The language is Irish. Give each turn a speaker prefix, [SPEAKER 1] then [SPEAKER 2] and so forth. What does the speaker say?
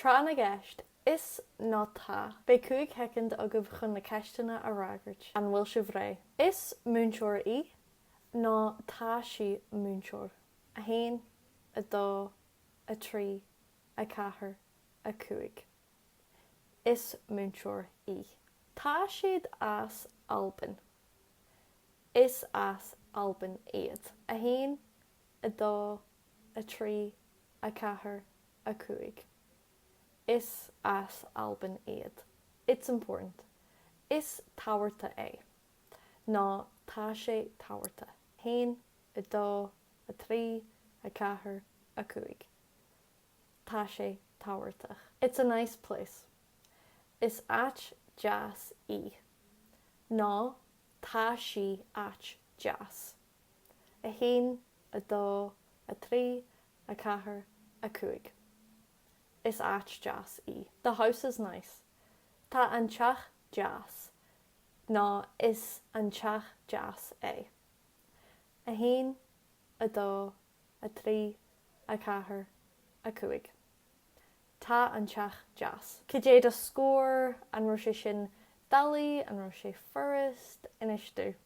[SPEAKER 1] Trá na gceist, is ná tá. Bé cuaig hecinn agah chun na ceisteanna a ragart an bhfuil si bhré. Is múnseoir í ná tá si múnseoir. A haon, a dó, a trí, a ceathair, a cuaig. Is múnseoir í. Tá siad as Alban. Is as Alban iad. A haon, a dó, a trí, a ceathair, a cuaig. Is as Alban iad. It's important. Is táhairta é. Ná tá sé táhairta. Haon, a dó, a trí, a ceathair, a cuaig. Tá sé táhairteach. It's a nice place. Is at jazz í. Ná tá si at jazz. A haon, a dó, a trí, a ceathair, a cuaig. Is at jazz í. The house is nice. Tá an teach jazz. Ná is an teach jazz é. A haon, a dó, a trí, a ceathair, a cuaig. Tá an teach jazz. Cé a scór an ro sé sin dalaí an ro sé forest inistú.